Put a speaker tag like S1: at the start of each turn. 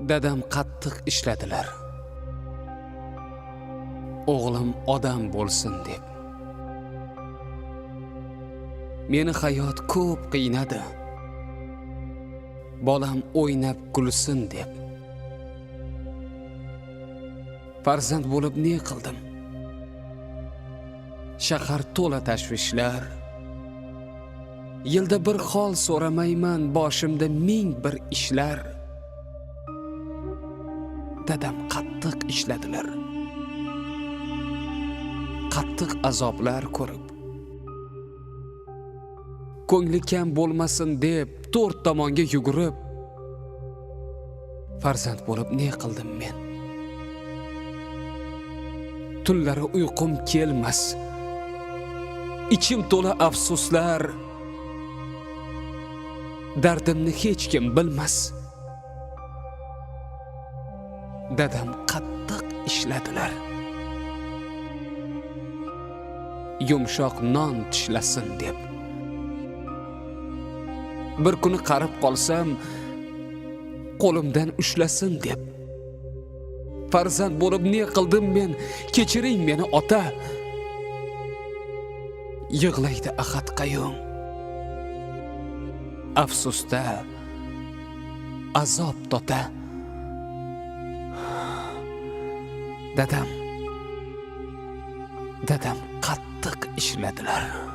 S1: Dadam qattiq ishladilar. O'g'lim odam bo'lsin deb. Meni hayot ko'p qiynadi. Bolam o'ynab kulsin deb. Farzand bo'lib ne qildim? Shahar to'la tashvishlar. Yilda bir hol so'ramayman, boshimda ming bir ishlar. Dadam qattiq ishladilar. Qattiq azoblar ko'rib. Ko'ngli kam bo'lmasin deb to'rt tomonga yugurib. Farzand bo'lib ne qildim men? Tunlari uyqum kelmas. Ichim to'la afsuslar. Dardimni hech kim bilmas. Dadam qattiq ishladilar. Yumshoq non tishlasin deb. Bir kuni qarib qolsam, qo'limdan ushlasin deb. Farzand bo'lib ne qildim men? Kechiring meni ota. Yig'laydi ahad qayyum. Afsusda azob tota. Dadam qattiq ishladilar.